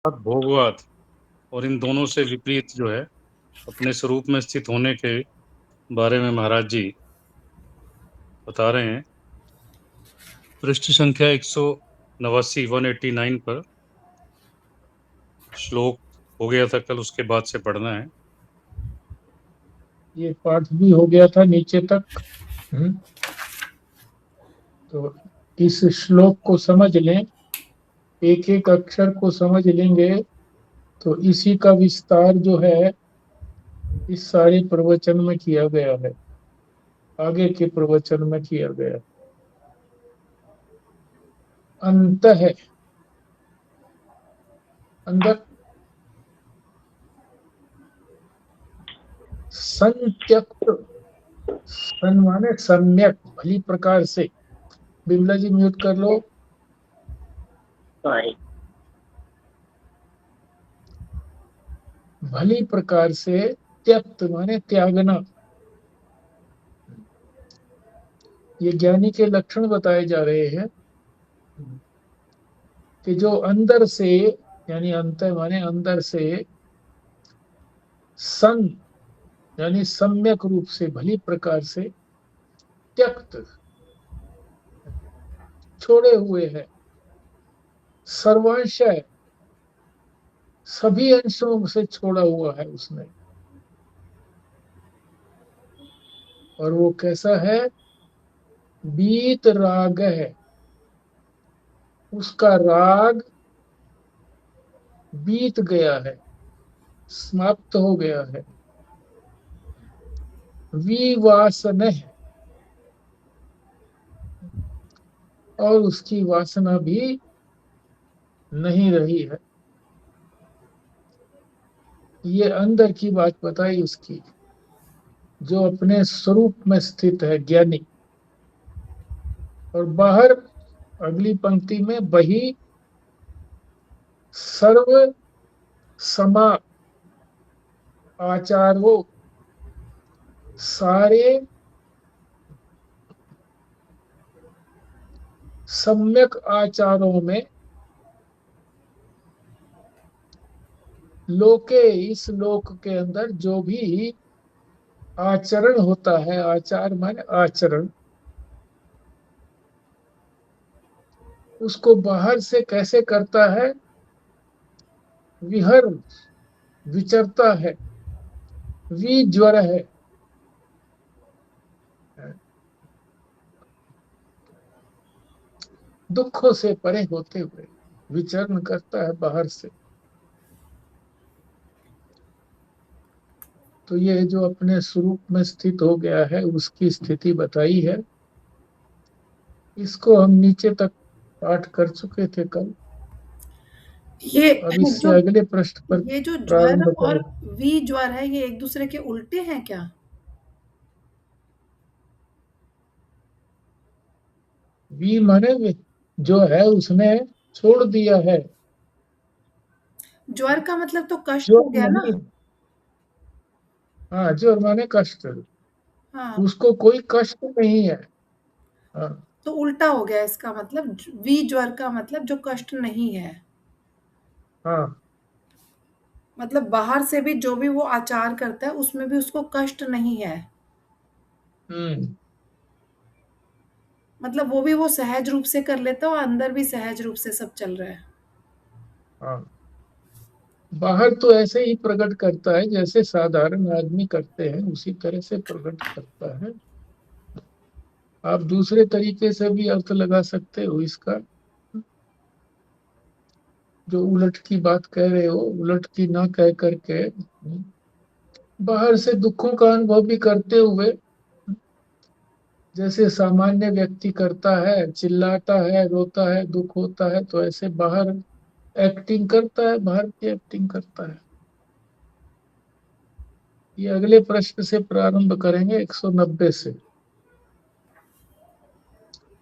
भोगवाद और इन दोनों से विपरीत जो है अपने स्वरूप में स्थित होने के बारे में महाराज जी बता रहे हैं। पृष्ठ संख्या 189 189 पर श्लोक हो गया था कल, उसके बाद से पढ़ना है। ये पाठ भी हो गया था नीचे तक। तो इस श्लोक को समझ लें, एक एक अक्षर को समझ लेंगे तो इसी का विस्तार जो है इस सारे प्रवचन में किया गया है, आगे के प्रवचन में किया गया। अंत है अंदर, संत्यक्त, सन माने सम्यक, भली प्रकार से। बिमला जी म्यूट कर लो। भली प्रकार से त्यक्त माने त्यागना। ये ज्ञानी के लक्षण बताए जा रहे हैं कि जो अंदर से, यानी अंत माने अंदर से, सन यानी सम्यक रूप से, भली प्रकार से, त्यक्त छोड़े हुए है, सर्वांशय सभी अंशों से छोड़ा हुआ है उसने। और वो कैसा है? बीत राग है, उसका राग बीत गया है, समाप्त हो गया है। विवासन है, और उसकी वासना भी नहीं रही है। ये अंदर की बात बताई उसकी, जो अपने स्वरूप में स्थित है ज्ञानी। और बाहर अगली पंक्ति में बही सर्व समा आचारो, सारे सम्यक आचारों में, लोके इस लोक के अंदर जो भी आचरण होता है, आचार माने आचरण, उसको बाहर से कैसे करता है? विहर, विचरता है, विज्वर है, दुखों से परे होते हुए विचरण करता है बाहर से। तो ये जो अपने स्वरूप में स्थित हो गया है उसकी स्थिति बताई है। इसको हम नीचे तक पाठ कर चुके थे कल। ये अब इससे जो अगले पृष्ठ पर ये जो ज्वर प्रारंभ और करें। विज्वर है, ये एक दूसरे के उल्टे हैं क्या? वी माने जो है उसने छोड़ दिया है। ज्वर का मतलब तो कष्ट जो हो गया ना। नहीं, हाँ, जो माने कष्ट, हाँ, उसको कोई कष्ट नहीं है। हाँ, तो उल्टा हो गया इसका मतलब। विज्वर का मतलब जो कष्ट नहीं है, हाँ, मतलब बाहर से भी जो भी वो आचार करता है उसमें भी उसको कष्ट नहीं है। हम्म, मतलब वो भी वो सहज रूप से कर लेता है और अंदर भी सहज रूप से सब चल रहा है। हाँ। बाहर तो ऐसे ही प्रकट करता है जैसे साधारण आदमी करते हैं, उसी तरह से प्रकट करता है। आप दूसरे तरीके से भी अर्थ लगा सकते हो इसका। जो उलट की बात कह रहे हो, उलट की ना कह करके बाहर से दुखों का अनुभव भी करते हुए, जैसे सामान्य व्यक्ति करता है, चिल्लाता है, रोता है, दुख होता है, तो ऐसे बाहर एक्टिंग करता है, बाहर की एक्टिंग करता है। ये अगले प्रश्न से प्रारंभ करेंगे, 190 से।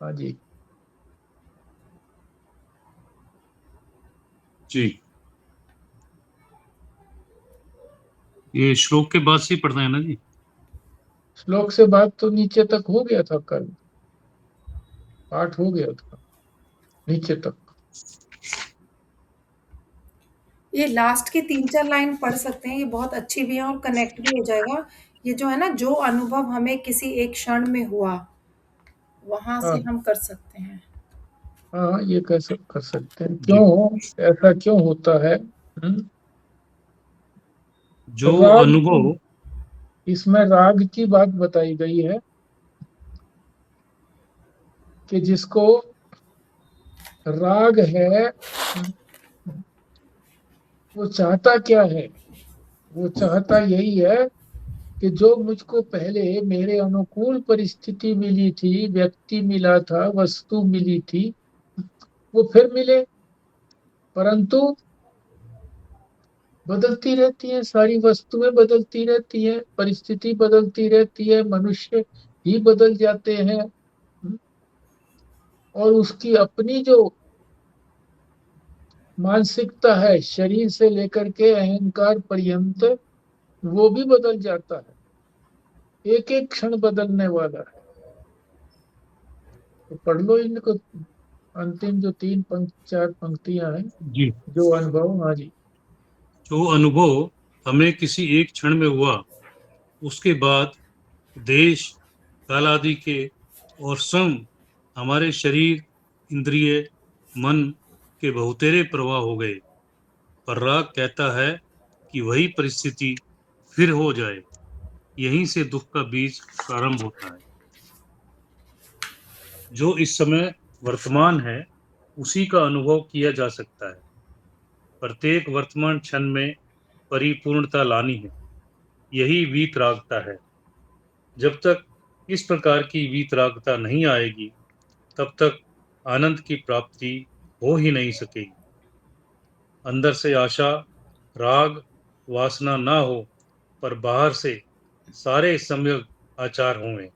हाँ जी। जी, ये श्लोक के बाद से ही पढ़ना है ना जी? श्लोक से बात तो नीचे तक हो गया था कल, पाठ हो गया था नीचे तक। ये लास्ट की 3-4 लाइन पढ़ सकते हैं, ये बहुत अच्छी भी है और कनेक्ट भी हो जाएगा। ये जो है ना, जो अनुभव हमें किसी एक क्षण में हुआ, वहाँ से हाँ हम कर सकते हैं। हाँ, ये कैसे कर सकते हैं, जी। क्यों ऐसा क्यों होता है? जो राग की, अनुभव इसमें राग की बात बताई गई है कि जिसको राग है, वो चाहता क्या है? वो चाहता यही है कि जो मुझको पहले मेरे अनुकूल परिस्थिति मिली थी, व्यक्ति मिला था, वस्तु मिली थी, वो फिर मिले। परंतु बदलती रहती है, सारी वस्तुएं बदलती रहती है, परिस्थिति बदलती रहती है, मनुष्य ही बदल जाते हैं। और उसकी अपनी जो मानसिकता है, शरीर से लेकर के अहंकार पर्यंत, वो भी बदल जाता है, एक एक क्षण बदलने वाला है। तो पढ़ लो इनको, अंतिम जो तीन पंक्ति, चार पंक्तियां हैं। जी। जो अनुभव, हाँ जी। जो अनुभव हमें किसी एक क्षण में हुआ, उसके बाद देश काल आदि के और स्वयं हमारे शरीर, इंद्रिय, मन के बहुतेरे प्रवाह हो गए। पर राग कहता है कि वही परिस्थिति फिर हो जाए। यहीं से दुख का बीज प्रारंभ होता है। जो इस समय वर्तमान है, उसी का अनुभव किया जा सकता है। प्रत्येक वर्तमान क्षण में परिपूर्णता लानी है, यही वीतरागता है। जब तक इस प्रकार की वीतरागता नहीं आएगी, तब तक आनंद की प्राप्ति हो ही नहीं सकेगी। अंदर से आशा, राग, वासना ना हो, पर बाहर से सारे सम्यक आचार होंगे।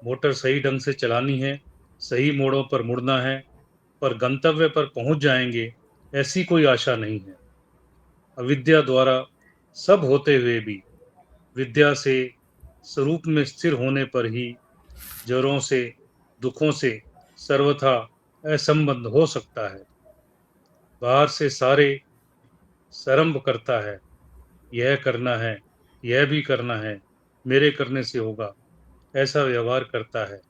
मोटर सही ढंग से चलानी है, सही मोड़ों पर मुड़ना है, पर गंतव्य पर पहुंच जाएंगे, ऐसी कोई आशा नहीं है। अविद्या द्वारा सब होते हुए भी विद्या से स्वरूप में स्थिर होने पर ही जड़ों से, दुखों से सर्वथा असंबंध हो सकता है। बाहर से सारे सरंभ करता है, यह करना है, यह भी करना है, मेरे करने से होगा, ऐसा व्यवहार करता है।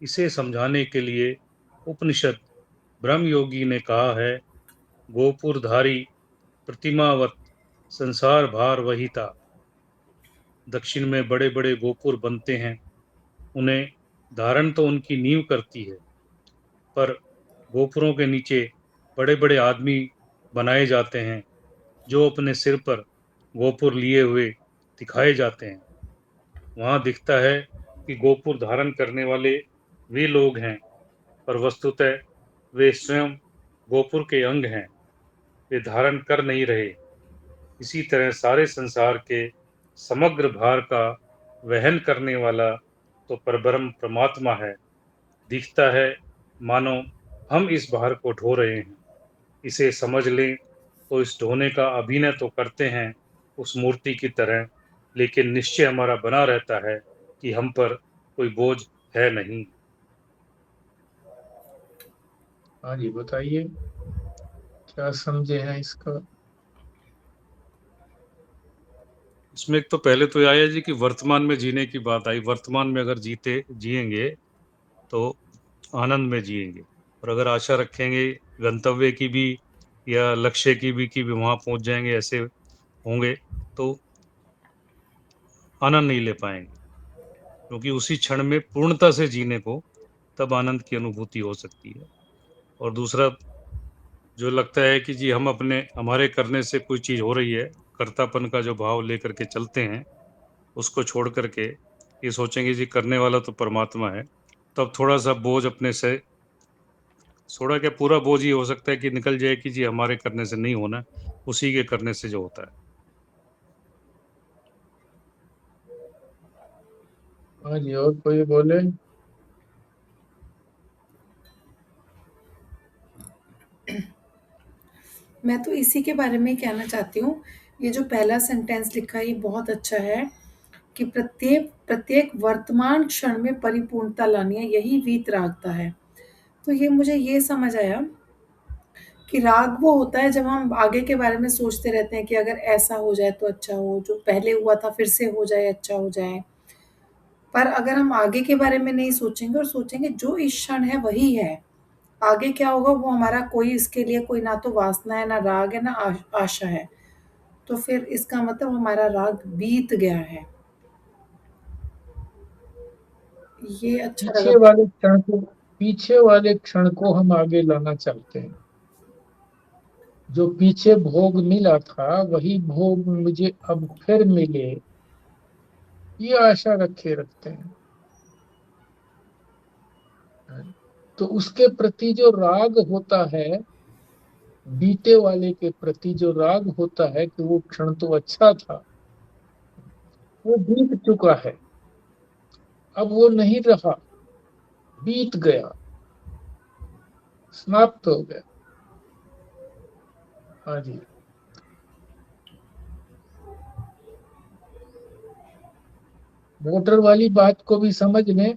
इसे समझाने के लिए उपनिषद ब्रह्म योगी ने कहा है, गोपुरधारी प्रतिमावत संसार भार वही था। दक्षिण में बड़े बड़े गोपुर बनते हैं, उन्हें धारण तो उनकी नींव करती है, पर गोपुरों के नीचे बड़े बड़े आदमी बनाए जाते हैं, जो अपने सिर पर गोपुर लिए हुए दिखाए जाते हैं। वहां दिखता है कि गोपुर धारण करने वाले वे लोग हैं, पर वस्तुतः वे स्वयं गोपुर के अंग हैं, वे धारण कर नहीं रहे। इसी तरह सारे संसार के समग्र भार का वहन करने वाला तो परब्रह्म परमात्मा है। दिखता है मानो हम इस भार को ढो रहे हैं। इसे समझ लें तो इस ढोने का अभिनय तो करते हैं उस मूर्ति की तरह, लेकिन निश्चय हमारा बना रहता है कि हम पर कोई बोझ है नहीं। हाँ जी, बताइए क्या समझे हैं इसका? इसमें एक तो पहले तो यह आया जी कि वर्तमान में जीने की बात आई। वर्तमान में अगर जिएंगे तो आनंद में जिएंगे, और अगर आशा रखेंगे गंतव्य की भी या लक्ष्य की भी कि भी वहां पहुंच जाएंगे, ऐसे होंगे, तो आनंद नहीं ले पाएंगे। क्योंकि उसी क्षण में पूर्णता से जीने को तब आनंद की अनुभूति हो सकती है। और दूसरा जो लगता है कि जी हम अपने हमारे करने से कोई चीज हो रही है, कर्तापन का जो भाव लेकर के चलते हैं, उसको छोड़ करके ये सोचेंगे जी करने वाला तो परमात्मा है, तब थोड़ा सा बोझ अपने से, थोड़ा क्या पूरा बोझ ही हो सकता है कि निकल जाए कि जी हमारे करने से नहीं होना, उसी के करने से जो होता है। हाँ जी, और कोई बोले? मैं तो इसी के बारे में कहना चाहती हूँ। ये जो पहला सेंटेंस लिखा है, ये बहुत अच्छा है कि प्रत्येक प्रत्येक वर्तमान क्षण में परिपूर्णता लानी है, यही वीतरागता है। तो ये मुझे ये समझ आया कि राग वो होता है जब हम आगे के बारे में सोचते रहते हैं कि अगर ऐसा हो जाए तो अच्छा हो, जो पहले हुआ था फिर से हो जाए, अच्छा हो जाए। पर अगर हम आगे के बारे में नहीं सोचेंगे और सोचेंगे जो इस क्षण है वही है, आगे क्या होगा वो हमारा कोई इसके लिए कोई ना तो वासना है, ना राग है, ना आशा है। तो फिर इसका मतलब हमारा राग बीत गया है। ये अच्छा लगा। पीछे वाले क्षण को हम आगे लाना चाहते हैं। जो पीछे भोग मिला था वही भोग मुझे अब फिर मिले, ये आशा रखते हैं। तो उसके प्रति जो राग होता है, बीते वाले के प्रति जो राग होता है कि वो क्षण तो अच्छा था, वो बीत चुका है, अब वो नहीं रहा, बीत गया, समाप्त हो गया। हाँ जी। मोटर वाली बात को भी समझ लें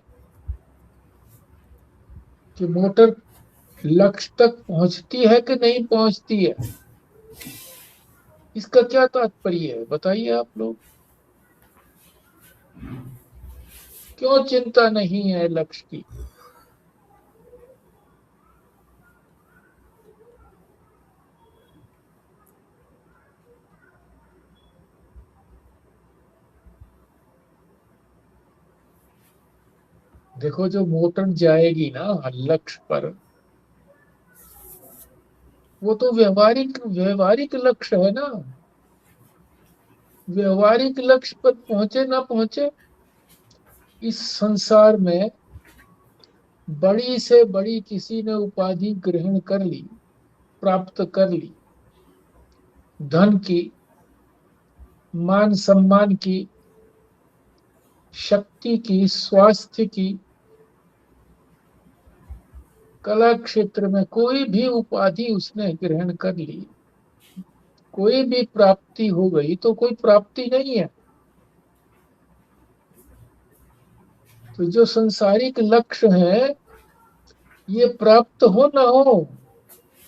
कि मोटर लक्ष्य तक पहुंचती है कि नहीं पहुंचती है, इसका क्या तात्पर्य है बताइए आप लोग। क्यों चिंता नहीं है लक्ष्य की? देखो, जो मोटर जाएगी ना लक्ष्य पर, वो तो व्यवहारिक व्यवहारिक लक्ष्य है ना। व्यवहारिक लक्ष्य पर पहुंचे ना पहुंचे, इस संसार में बड़ी से बड़ी किसी ने उपाधि ग्रहण कर ली, प्राप्त कर ली, धन की, मान सम्मान की, शक्ति की, स्वास्थ्य की, कला क्षेत्र में कोई भी उपाधि उसने ग्रहण कर ली, कोई भी प्राप्ति हो गई, तो कोई प्राप्ति नहीं है। तो जो संसारिक लक्ष्य है, ये प्राप्त हो ना हो,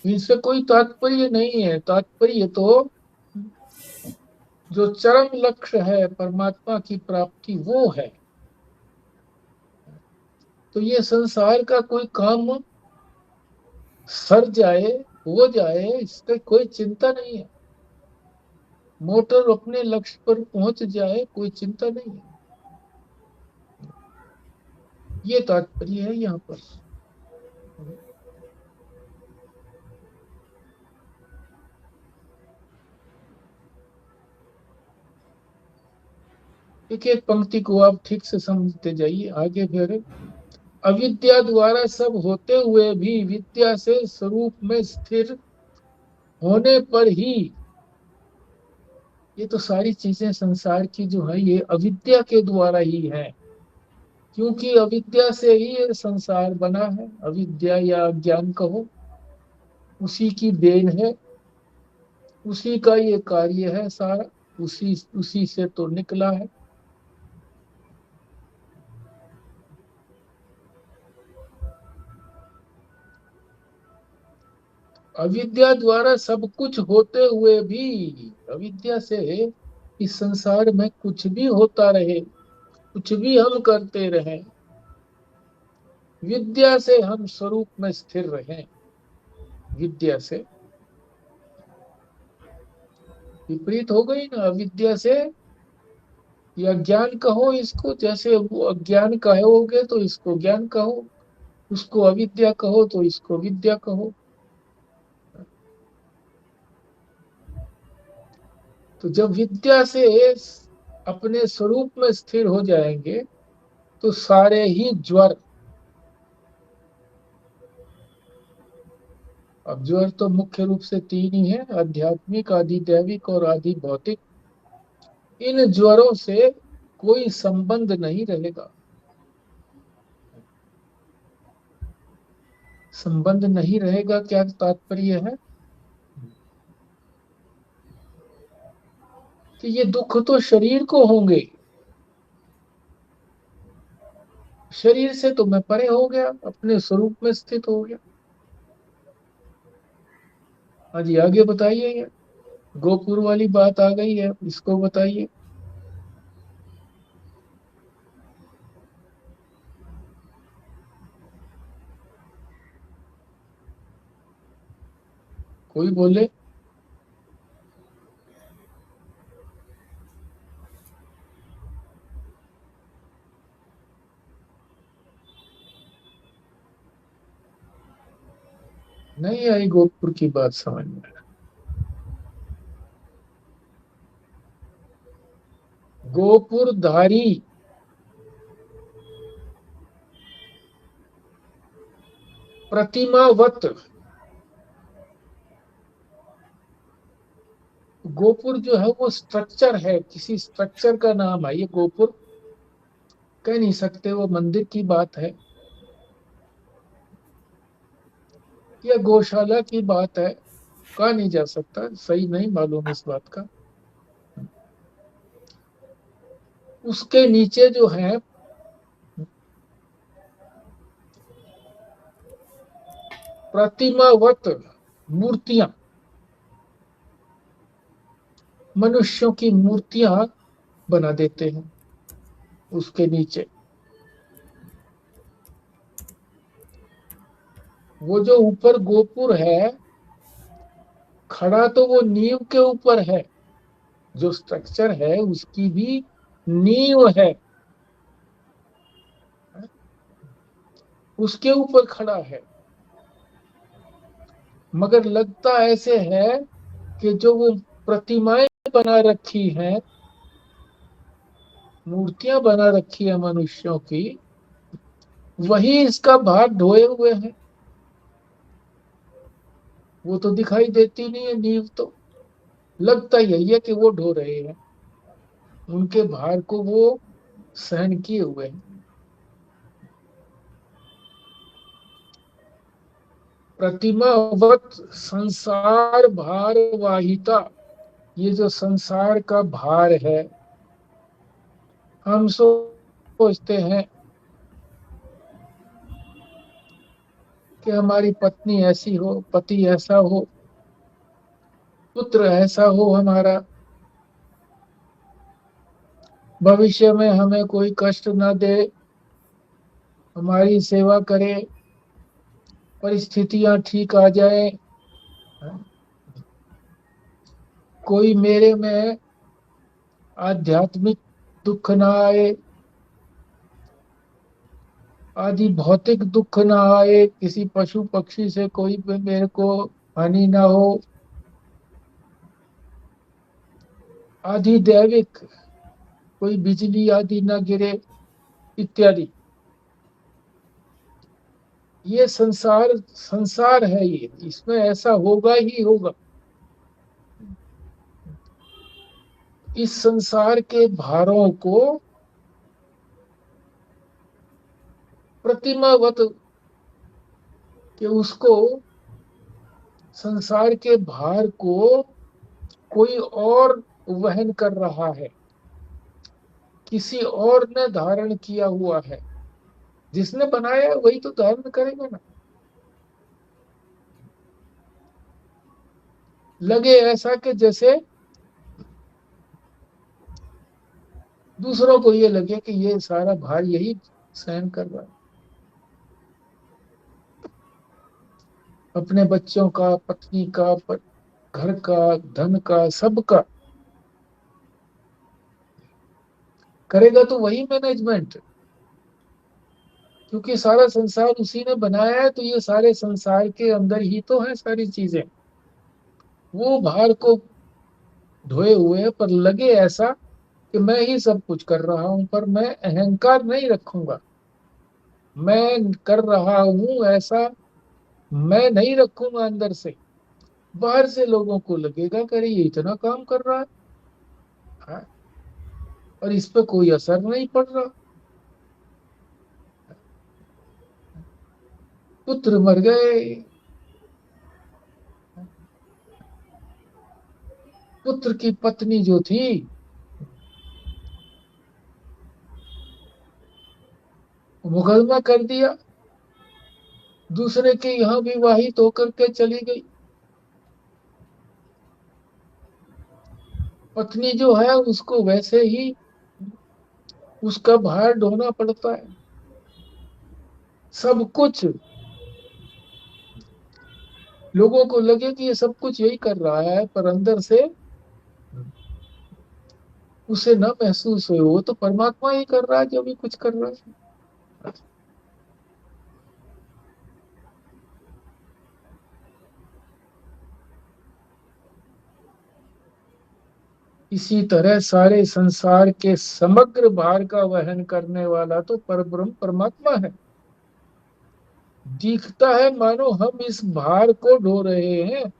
इससे कोई तात्पर्य नहीं है। तात्पर्य तो जो चरम लक्ष्य है परमात्मा की प्राप्ति, वो है। तो ये संसार का कोई काम सर जाए, हो जाए, इसका कोई चिंता नहीं है। मोटर अपने लक्ष्य पर पहुंच जाए, कोई चिंता नहीं है। ये तात्पर्य है यहाँ पर। एक एक पंक्ति को आप ठीक से समझते जाइए आगे। फिर अविद्या द्वारा सब होते हुए भी विद्या से स्वरूप में स्थिर होने पर ही, ये तो सारी चीजें संसार की जो है ये अविद्या के द्वारा ही है। क्योंकि अविद्या से ही ये संसार बना है। अविद्या या ज्ञान कहो, उसी की देन है, उसी का ये कार्य है सारा, उसी उसी से तो निकला है। अविद्या द्वारा सब कुछ होते हुए भी, अविद्या से इस संसार में कुछ भी होता रहे, कुछ भी हम करते रहे, विद्या से हम स्वरूप में स्थिर रहें। विद्या से विपरीत हो गई ना, अविद्या से, या ज्ञान कहो इसको, जैसे वो अज्ञान कहोगे तो इसको ज्ञान कहो, उसको अविद्या कहो तो इसको विद्या कहो। तो जब विद्या से अपने स्वरूप में स्थिर हो जाएंगे तो सारे ही ज्वर, अब ज्वर तो मुख्य रूप से तीन ही है, आध्यात्मिक, आदि दैविक और आदि भौतिक। इन ज्वरों से कोई संबंध नहीं रहेगा। संबंध नहीं रहेगा क्या तात्पर्य है कि ये दुख तो शरीर को होंगे, शरीर से तो मैं परे हो गया, अपने स्वरूप में स्थित हो गया। हाँ जी, आगे बताइए। ये गोपुर वाली बात आ गई है, इसको बताइए। कोई बोले। नहीं आई गोपुर की बात समझ में। गोपुरधारी प्रतिमावत। गोपुर जो है वो स्ट्रक्चर है, किसी स्ट्रक्चर का नाम है ये गोपुर। कह नहीं सकते वो मंदिर की बात है या गौशाला की बात है, कहा नहीं जा सकता, सही नहीं मालूम इस बात का। उसके नीचे जो है प्रतिमावत मूर्तियां, मनुष्यों की मूर्तियां बना देते हैं उसके नीचे। वो जो ऊपर गोपुर है, खड़ा तो वो नींव के ऊपर है, जो स्ट्रक्चर है उसकी भी नींव है, उसके ऊपर खड़ा है। मगर लगता ऐसे है कि जो वो प्रतिमाएं बना रखी हैं, मूर्तियां बना रखी है मनुष्यों की, वही इसका भार ढोए हुए हैं। वो तो दिखाई देती नहीं है नींव तो। लगता यही है कि वो ढो रहे हैं, उनके भार को वो सहन किए हुए हैं। प्रतिमावत संसार भार वाहिता, ये जो संसार का भार है, हम सोचते हैं कि हमारी पत्नी ऐसी हो, पति ऐसा हो, पुत्र ऐसा हो हमारा, भविष्य में हमें कोई कष्ट न दे, हमारी सेवा करे, परिस्थितियां ठीक आ जाए, कोई मेरे में आध्यात्मिक दुख ना आए, आदि भौतिक दुख ना आए, किसी पशु पक्षी से कोई भी मेरे को हानि ना हो, आदि दैविक कोई बिजली आदि ना गिरे, इत्यादि। ये संसार संसार है, ये इसमें ऐसा होगा ही होगा। इस संसार के भारों को प्रतिमावत, कि उसको संसार के भार को कोई और वहन कर रहा है, किसी और ने धारण किया हुआ है। जिसने बनाया है वही तो धारण करेगा ना। लगे ऐसा कि जैसे दूसरों को ये लगे कि ये सारा भार यही सहन कर रहा है, अपने बच्चों का, पत्नी का, घर का, धन का, सबका करेगा तो वही मैनेजमेंट, क्योंकि सारा संसार उसी ने बनाया है, तो ये सारे संसार के अंदर ही तो है सारी चीजें। वो भार को ढोए हुए, पर लगे ऐसा कि मैं ही सब कुछ कर रहा हूं, पर मैं अहंकार नहीं रखूंगा। मैं कर रहा हूं ऐसा मैं नहीं रखूंगा अंदर से। बाहर से लोगों को लगेगा कि अरे ये इतना काम कर रहा है, हाँ, और इस पे कोई असर नहीं पड़ रहा। पुत्र मर गए, पुत्र की पत्नी जो थी मुकदमा कर दिया, दूसरे के यहाँ विवाहित होकर के चली गई। पत्नी जो है उसको वैसे ही उसका भार ढोना पड़ता है, सब कुछ। लोगों को लगे कि ये सब कुछ यही कर रहा है, पर अंदर से उसे न महसूस हो, वो तो परमात्मा ही कर रहा है जो भी कुछ कर रहा है। इसी तरह सारे संसार के समग्र भार का वहन करने वाला तो परब्रह्म परमात्मा है। दिखता है मानो हम इस भार को ढो रहे हैं,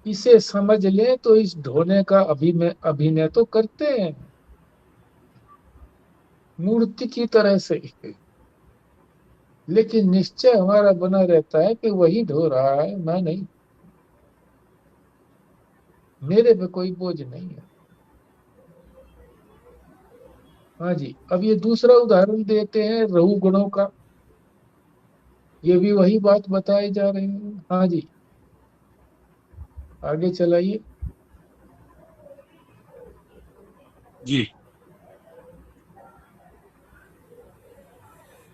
इसे समझ लें तो इस ढोने का अभिनय अभिनय तो करते हैं मूर्ति की तरह से। लेकिन निश्चय हमारा बना रहता है कि वही ढो रहा है, मैं नहीं, मेरे पे कोई बोझ नहीं है। हाँ जी, अब ये दूसरा उदाहरण देते हैं रहु गुणों का। ये भी वही बात बताई जा रही है। हाँ जी, आगे चलाइए। जी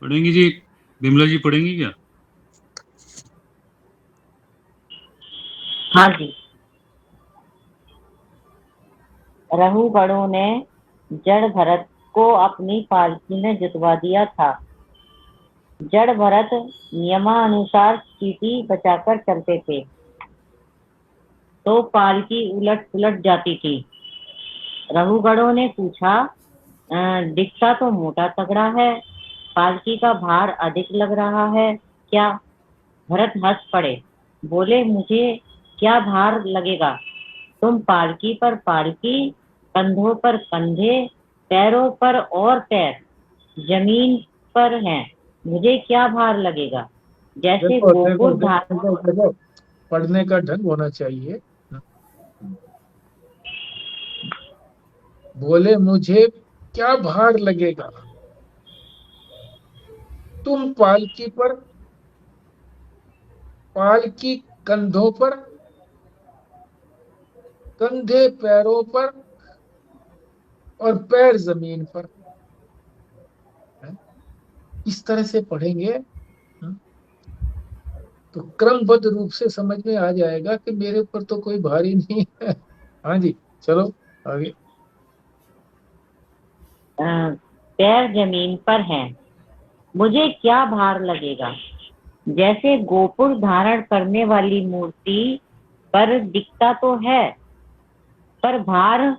पढ़ेंगी जी, विमला जी पढ़ेंगी क्या? हाँ जी। रघु गणों ने जड़ भरत को अपनी पालकी में जुतवा दिया था। जड़ भरत नियमानुसार चींटी बचाकर चलते थे, तो पालकी उलट पुलट जाती थी। रघुगणों ने पूछा, दिखता तो मोटा तगड़ा है, पालकी का भार अधिक लग रहा है क्या? भरत हंस पड़े, बोले, मुझे क्या भार लगेगा? तुम पालकी पर पालकी, कंधों पर कंधे, पैरों पर और पैर जमीन पर हैं, मुझे क्या भार लगेगा? जैसे देखो देखो गोकुल धार। देखो देखो, पढ़ने का ढंग होना चाहिए। बोले मुझे क्या भार लगेगा, तुम पालकी पर पालकी, कंधों पर कंधे, पैरों पर और पैर जमीन पर। इस तरह से पढ़ेंगे तो क्रमबद्ध रूप से समझ में आ जाएगा कि मेरे ऊपर तो कोई भारी नहीं है। हाँ जी, चलो आगे। पैर जमीन पर हैं, मुझे क्या भार लगेगा? जैसे गोपुर धारण करने वाली मूर्ति पर दिखता तो है, पर भार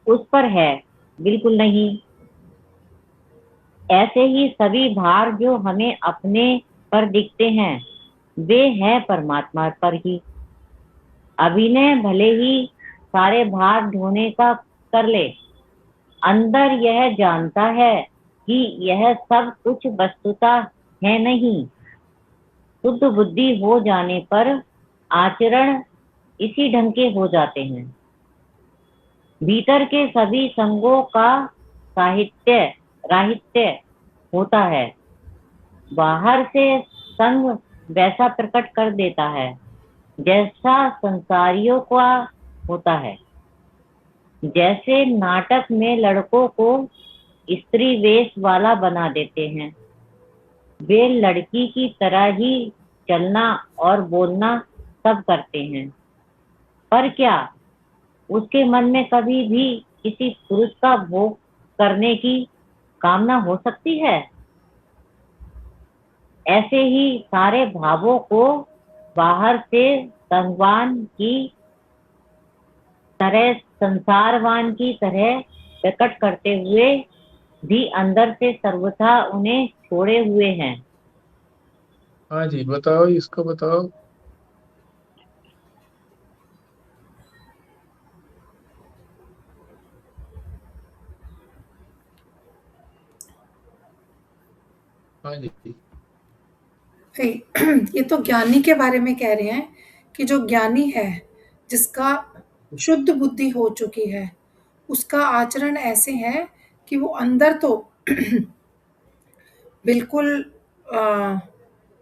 उस पर है बिल्कुल नहीं। ऐसे ही सभी भार जो हमें अपने पर दिखते हैं, वे हैं परमात्मा पर ही। अभिनय भले ही सारे भार ढोने का कर ले, अंदर यह जानता है कि यह सब कुछ वस्तुतः है नहीं। शुद्ध बुद्धि हो जाने पर आचरण इसी ढंग के हो जाते हैं। भीतर के सभी संगों का साहित्य राहित्य होता है, बाहर से संग वैसा प्रकट कर देता है जैसा संसारियों का होता है। जैसे नाटक में लड़कों को स्त्री वेश वाला बना देते हैं, वे लड़की की तरह ही चलना और बोलना सब करते हैं, पर क्या उसके मन में कभी भी किसी पुरुष का भोग करने की कामना हो सकती है? ऐसे ही सारे भावों को बाहर से संगवान की तरह, संसारवान की तरह प्रकट करते हुए भी अंदर से सर्वथा उन्हें छोड़े हुए हैं। हाँ जी, बताओ, इसको बताओ। हाँ जी, ये तो ज्ञानी के बारे में कह रहे हैं कि जो ज्ञानी है, जिसका शुद्ध बुद्धि हो चुकी है, उसका आचरण ऐसे है कि वो अंदर तो बिल्कुल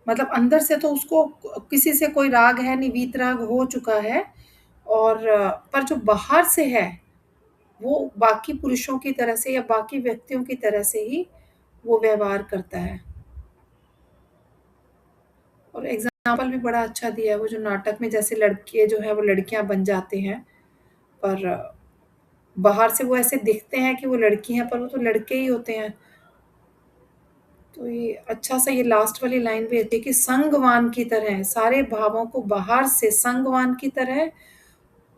मतलब अंदर से तो उसको किसी से कोई राग है नहीं, वीतराग हो चुका है, और पर जो बाहर से है वो बाकी पुरुषों की तरह से या बाकी व्यक्तियों की तरह से ही वो व्यवहार करता है। और एग्जाम्पल भी बड़ा अच्छा दिया है वो जो नाटक में, जैसे लड़के जो है वो लड़कियां बन जाते हैं, पर बाहर से वो ऐसे दिखते हैं कि वो लड़की हैं पर वो तो लड़के ही होते हैं। तो ये अच्छा सा ये लास्ट वाली लाइन भी है कि संगवान की तरह, सारे भावों को बाहर से संगवान की तरह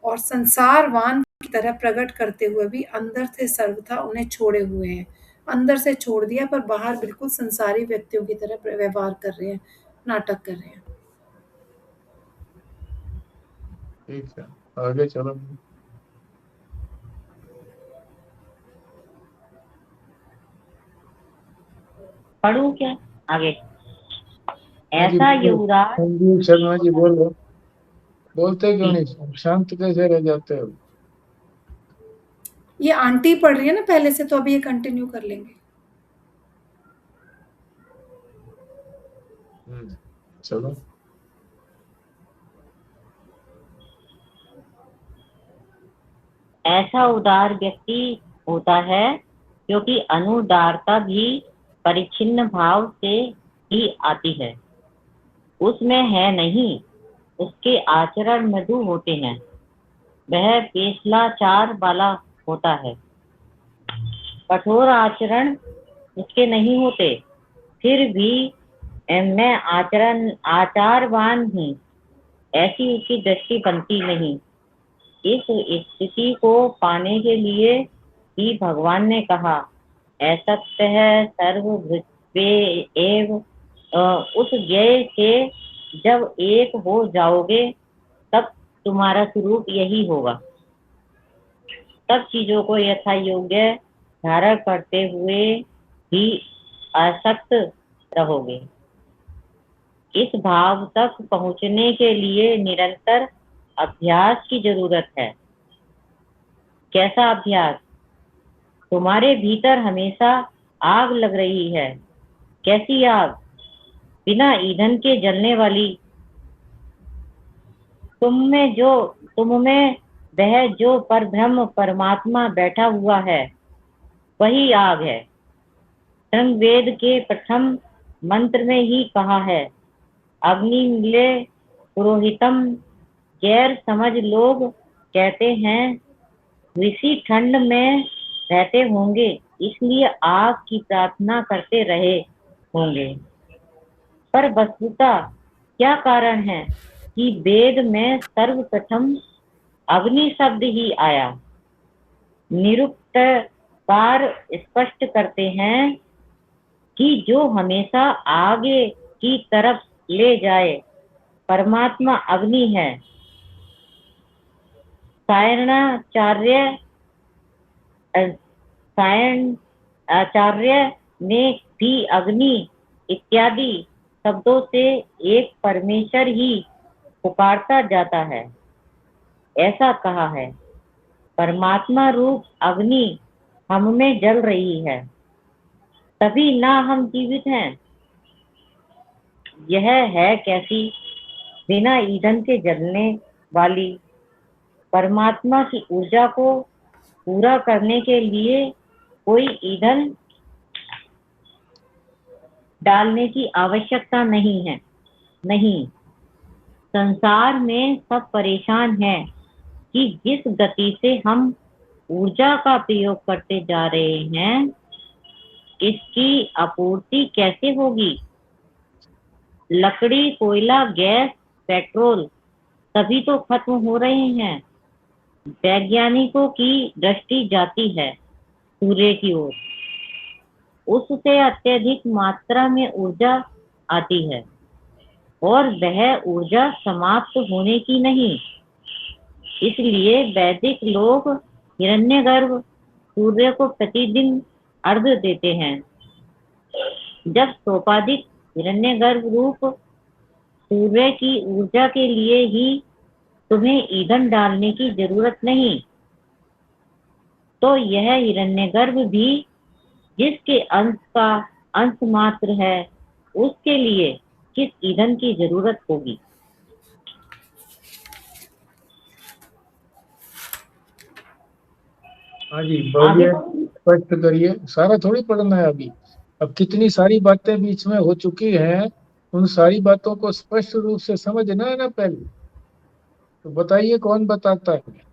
और संसारवान की तरह प्रकट करते हुए भी अंदर से सर्वथा उन्हें छोड़े हुए हैं। अंदर से छोड़ दिया पर बाहर बिल्कुल संसारी व्यक्तियों की तरह व्यवहार कर रहे हैं, नाटक कर रहे हैं। ठीक है, आगे चलो। पढ़ूं क्या आगे? हाँ जी ऐसा बोलो। युवराज, संजीव शर्मा जी बोलो। बोलते क्यों नहीं, शांत कैसे रह जाते हो? ये आंटी पढ़ रही है ना पहले से, तो अभी ये कंटिन्यू कर लेंगे। चलो। ऐसा उदार व्यक्ति होता है क्योंकि अनुदारता भी परिच्छिन्न भाव से ही आती है, उसमें है नहीं। उसके आचरण मृदु होते हैं, वह पेशलाचार वाला होता है, कठोर आचरण उसके नहीं होते। फिर भी मैं आचारवान हूँ, ऐसी उसकी दृष्टि बनती नहीं। इस स्थिति को पाने के लिए ही भगवान ने कहा, असत्यः सर्वभूते एव। उस ज्ञेय से जब एक हो जाओगे तब तुम्हारा स्वरूप यही होगा। सब चीजों को यथा योग्य धारण करते हुए भी आसक्त रहोगे। इस भाव तक पहुंचने के लिए निरंतर अभ्यास की जरूरत है। कैसा अभ्यास? तुम्हारे भीतर हमेशा आग लग रही है। कैसी आग? बिना ईंधन के जलने वाली। तुम में वह जो परब्रह्म परमात्मा बैठा हुआ है वही आग है। ऋग्वेद के प्रथम मंत्र में ही कहा है, अग्नि मिले पुरोहितम। गैर समझ लोग कहते हैं ऋषि ठंड में रहते होंगे इसलिए आग की प्रार्थना करते रहे होंगे, पर वस्तुतः क्या कारण है कि वेद में सर्वप्रथम अग्नि शब्द ही आया। निरुक्तकार स्पष्ट करते हैं कि जो हमेशा आगे की तरफ ले जाए परमात्मा अग्नि है। सायणाचार्य ने भी अग्नि इत्यादि शब्दों से एक परमेश्वर ही पुकारता जाता है ऐसा कहा है। परमात्मा रूप अग्नि हम में जल रही है, तभी ना हम जीवित हैं। यह है कैसी बिना ईंधन के जलने वाली। परमात्मा की ऊर्जा को पूरा करने के लिए कोई ईंधन डालने की आवश्यकता नहीं है। नहीं, संसार में सब परेशान हैं कि जिस गति से हम ऊर्जा का प्रयोग करते जा रहे हैं इसकी आपूर्ति कैसे होगी। लकड़ी, कोयला, गैस, पेट्रोल सभी तो खत्म हो रहे हैं। वैज्ञानिकों की दृष्टि जाती है सूर्य की ओर, उससे अत्यधिक मात्रा में ऊर्जा आती है और वह ऊर्जा समाप्त होने की नहीं। इसलिए वैदिक लोग हिरण्यगर्भ सूर्य को प्रतिदिन अर्घ्य देते हैं। जब सोपाधिक हिरण्यगर्भ रूप सूर्य की ऊर्जा के लिए ही तुम्हें ईंधन डालने की जरूरत नहीं, तो यह हिरण्यगर्भ भी जिसके अंश का अंश मात्र है उसके लिए किस ईंधन की जरूरत होगी। हाँ जी आगे बोलिए, तो स्पष्ट करिए, सारा थोड़ी पढ़ना है अभी। अब कितनी सारी बातें बीच में हो चुकी हैं, उन सारी बातों को स्पष्ट रूप से समझना है ना पहले। तो बताइए कौन बताता है।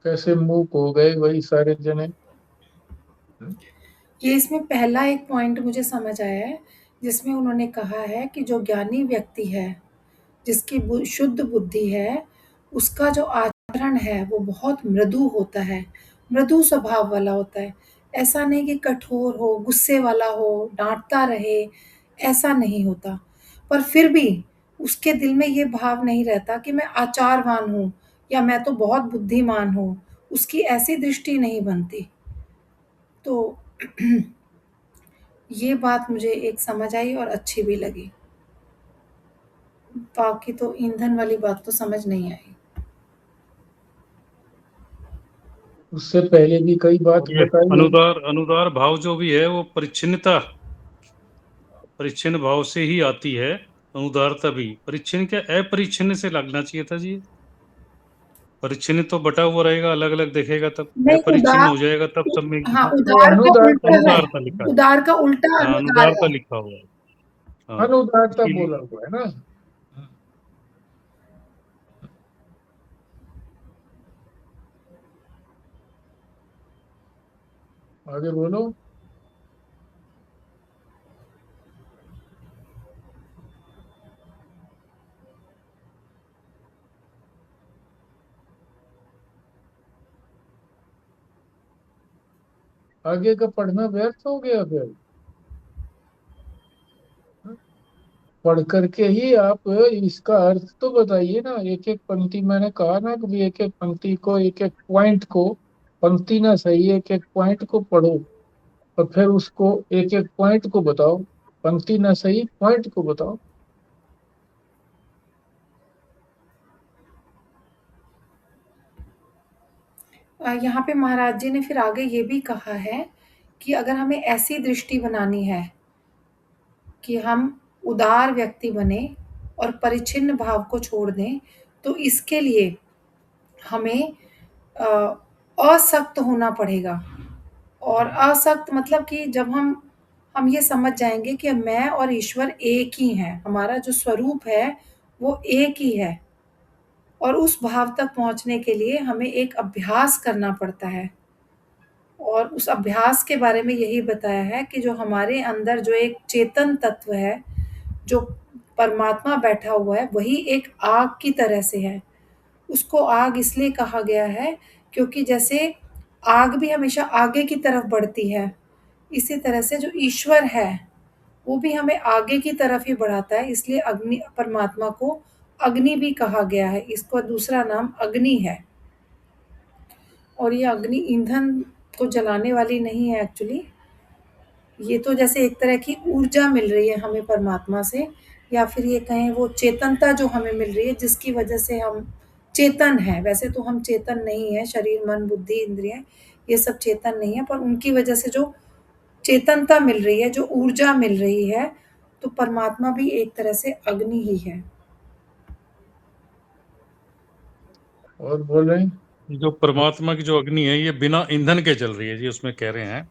कैसे मूक हो गए वही सारे जने। ये इसमें पहला एक पॉइंट मुझे समझ आया है, जिसमें उन्होंने कहा है कि जो ज्ञानी व्यक्ति है, जिसकी शुद्ध बुद्धि है, उसका जो आचरण है वो बहुत मृदु होता है, मृदु स्वभाव वाला होता है। ऐसा नहीं कि कठोर हो, गुस्से वाला हो, डांटता रहे, ऐसा नहीं होता। पर फिर भी उसके दिल में ये भाव नहीं रहता कि मैं आचारवान हूँ या मैं तो बहुत बुद्धिमान हूँ, उसकी ऐसी दृष्टि नहीं बनती। तो ये बात मुझे एक समझ आई और अच्छी भी लगी। बाकी तो ईंधन वाली बात तो समझ नहीं आई। उससे पहले भी कई बात और ये बताई है। अनुदार अनुदार भाव जो भी है वो परिच्छिन्न भाव से ही आती है। अनुदारता भी परिच्छिन्न, क्या अपरिच्छिन्न से लगना चाहिए था जी। परिच्छिन्न तो बटा हुआ रहेगा, अलग अलग देखेगा, तब नहीं, अपरिच्छिन्न उदार, हो जाएगा, तब सब में हाँ, वो उदार का अनुदारता उल्टा है। अनुदारता लिखा है। उदार का उल्टा हाँ, अनुदार अनुदारता है। लिखा हुआ है। हाँ, अनुदारता इसीलिए बोला हुआ है ना। आगे बोलो। आगे का पढ़ना व्यर्थ हो गया फिर। पढ़ करके ही आप इसका अर्थ तो बताइए ना। एक एक पंक्ति, मैंने कहा ना कि एक एक पंक्ति को, एक एक पॉइंट को, पंक्ति ना सही, एक एक पॉइंट को पढ़ो और फिर उसको एक एक पॉइंट को बताओ। पंक्ति ना सही, पॉइंट को बताओ। यहाँ पे महाराज जी ने फिर आगे ये भी कहा है कि अगर हमें ऐसी दृष्टि बनानी है कि हम उदार व्यक्ति बने और परिच्छिन्न भाव को छोड़ दें, तो इसके लिए हमें अ, असक्त होना पड़ेगा। और असक्त मतलब कि जब हम ये समझ जाएंगे कि मैं और ईश्वर एक ही हैं, हमारा जो स्वरूप है वो एक ही है। और उस भाव तक पहुंचने के लिए हमें एक अभ्यास करना पड़ता है। और उस अभ्यास के बारे में यही बताया है कि जो हमारे अंदर जो एक चेतन तत्व है, जो परमात्मा बैठा हुआ है, वही एक आग की तरह से है। उसको आग इसलिए कहा गया है क्योंकि जैसे आग भी हमेशा आगे की तरफ बढ़ती है, इसी तरह से जो ईश्वर है वो भी हमें आगे की तरफ ही बढ़ाता है। इसलिए अग्नि, परमात्मा को अग्नि भी कहा गया है। इसका दूसरा नाम अग्नि है। और ये अग्नि ईंधन को जलाने वाली नहीं है एक्चुअली। ये तो जैसे एक तरह की ऊर्जा मिल रही है हमें परमात्मा से, या फिर ये कहें वो चेतनता जो हमें मिल रही है जिसकी वजह से हम चेतन हैं। वैसे तो हम चेतन नहीं है, शरीर मन बुद्धि इंद्रियां ये सब चेतन नहीं है, पर उनकी वजह से जो चेतनता मिल रही है, जो ऊर्जा मिल रही है, तो परमात्मा भी एक तरह से अग्नि ही है। और बोल रहे हैं। जो परमात्मा की जो अग्नि है ये बिना ईंधन के जल रही है जी, उसमें कह रहे हैं।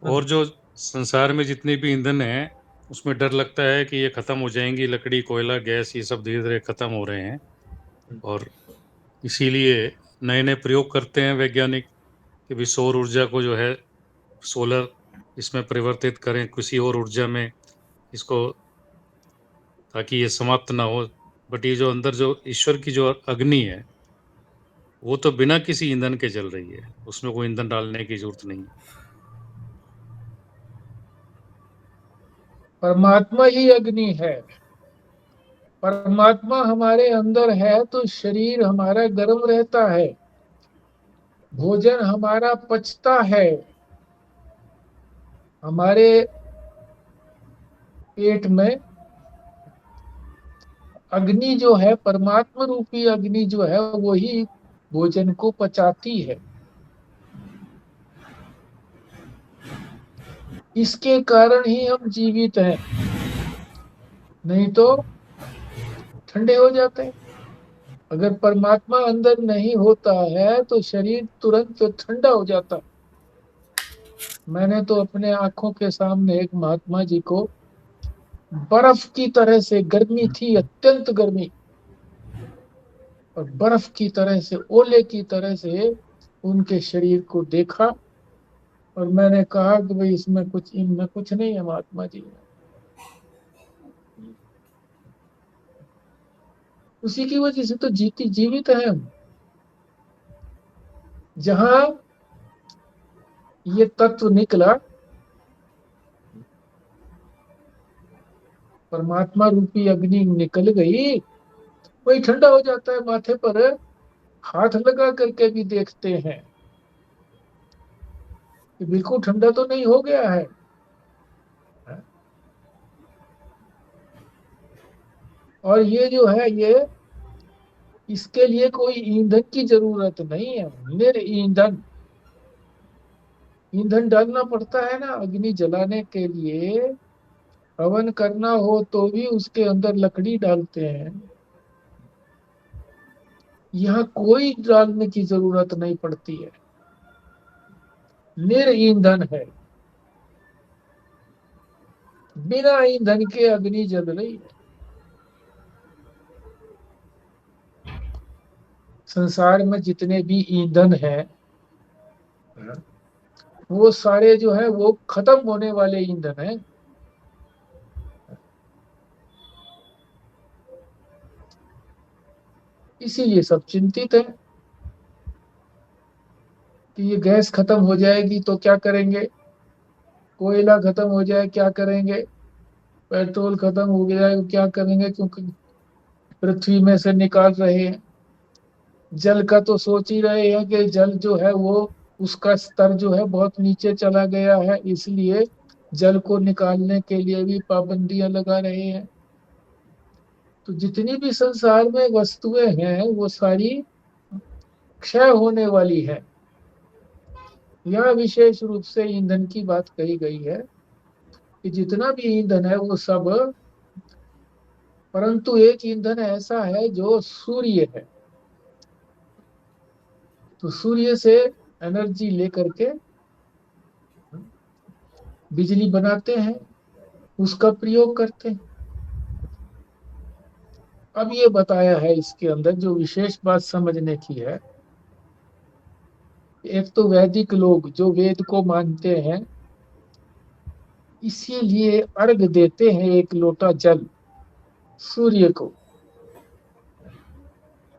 और जो संसार में जितने भी ईंधन हैं उसमें डर लगता है कि ये खत्म हो जाएंगी, लकड़ी कोयला गैस ये सब धीरे धीरे खत्म हो रहे हैं। और इसीलिए नए नए प्रयोग करते हैं वैज्ञानिक कि भी सौर ऊर्जा को जो है सोलर इसमें परिवर्तित करें किसी और ऊर्जा में इसको, ताकि ये समाप्त ना हो। बट ये जो अंदर जो ईश्वर की जो अग्नि है वो तो बिना किसी ईंधन के जल रही है, उसमें कोई ईंधन डालने की जरूरत नहीं। परमात्मा ही अग्नि है। परमात्मा हमारे अंदर है तो शरीर हमारा गर्म रहता है, भोजन हमारा पचता है, हमारे पेट में अग्नि जो है, परमात्मा रूपी अग्नि जो है, वही भोजन को पचाती है। इसके कारण ही हम जीवित हैं, नहीं तो ठंडे हो जाते हैं। अगर परमात्मा अंदर नहीं होता है तो शरीर तुरंत ठंडा हो जाता। मैंने तो अपने आंखों के सामने एक महात्मा जी को, बर्फ की तरह से गर्मी थी, अत्यंत गर्मी, और बर्फ की तरह से, ओले की तरह से उनके शरीर को देखा, और मैंने कहा कि भाई इसमें कुछ, इनमें कुछ नहीं है महात्मा जी। उसी की वजह से तो जीवित है हम। जहां ये तत्व निकला, परमात्मा रूपी अग्नि निकल गई, वही ठंडा हो जाता है। माथे पर हाथ लगा करके भी देखते हैं कि बिल्कुल ठंडा तो नहीं हो गया है। और ये जो है, ये इसके लिए कोई ईंधन की जरूरत नहीं है। ईंधन ईंधन डालना पड़ता है ना अग्नि जलाने के लिए। हवन करना हो तो भी उसके अंदर लकड़ी डालते हैं। यहाँ कोई डालने की जरूरत नहीं पड़ती है, ईंधन है। बिना ईंधन के अग्नि जल रही है। संसार में जितने भी ईंधन है, वो सारे जो है वो खत्म होने वाले ईंधन है। इसीलिए सब चिंतित है कि ये गैस खत्म हो जाएगी तो क्या करेंगे, कोयला खत्म हो जाए क्या करेंगे, पेट्रोल खत्म हो जाए तो क्या करेंगे, क्योंकि पृथ्वी में से निकाल रहे हैं। जल का तो सोच ही रहे हैं कि जल जो है वो, उसका स्तर जो है बहुत नीचे चला गया है, इसलिए जल को निकालने के लिए भी पाबंदियां लगा रहे हैं। तो जितनी भी संसार में वस्तुएं हैं वो सारी क्षय होने वाली है। यहाँ विशेष रूप से ईंधन की बात कही गई है कि जितना भी ईंधन है वो सब, परंतु एक ईंधन ऐसा है जो सूर्य है। तो सूर्य से एनर्जी लेकर के बिजली बनाते हैं, उसका प्रयोग करते हैं। अब ये बताया है इसके अंदर जो विशेष बात समझने की है, एक तो वैदिक लोग जो वेद को मानते हैं, इसीलिए अर्घ देते हैं एक लोटा जल सूर्य को,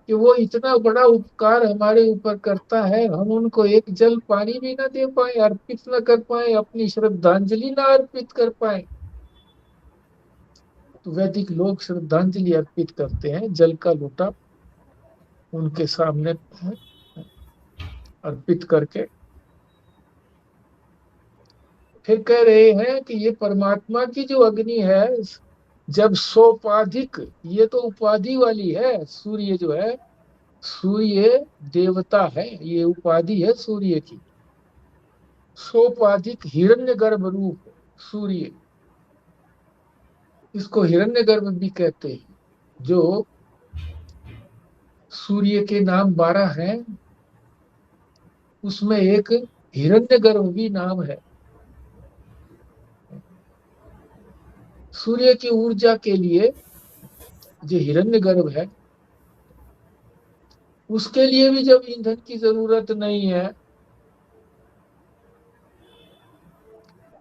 कि वो इतना बड़ा उपकार हमारे ऊपर करता है, हम उनको एक जल पानी भी ना दे पाए, अर्पित ना कर पाए, अपनी श्रद्धांजलि ना अर्पित कर पाए। तो वैदिक लोग श्रद्धांजलि अर्पित करते हैं, जल का लोटा उनके सामने अर्पित करके फिर कह रहे हैं कि ये परमात्मा की जो अग्नि है, जब सोपाधिक, ये तो उपाधि वाली है, सूर्य जो है, सूर्य देवता है, ये उपाधि है सूर्य की। सोपाधिक हिरण्यगर्भ रूप सूर्य, इसको हिरण्यगर्भ भी कहते हैं। जो सूर्य के नाम 12 हैं, उसमें एक हिरण्यगर्भ भी नाम है। सूर्य की ऊर्जा के लिए जो हिरण्यगर्भ है, उसके लिए भी जब ईंधन की जरूरत नहीं है,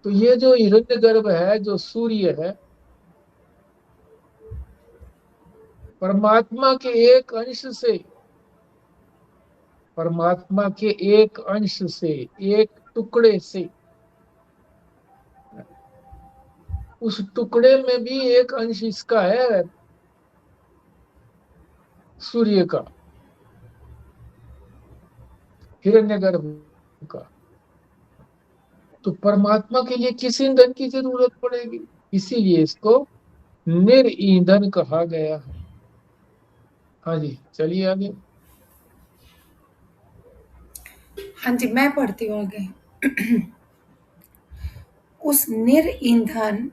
तो ये जो हिरण्यगर्भ है, जो सूर्य है, परमात्मा के एक अंश से, परमात्मा के एक अंश से, एक टुकड़े से, उस टुकड़े में भी एक अंश इसका है, सूर्य का, हिरण्यगर्भ का। तो परमात्मा के लिए किस ईंधन की जरूरत पड़ेगी, इसीलिए इसको ईंधन कहा गया है। हाँ जी, चलिए आगे। हाँ जी, मैं पढ़ती हूँ आगे। उस ईंधन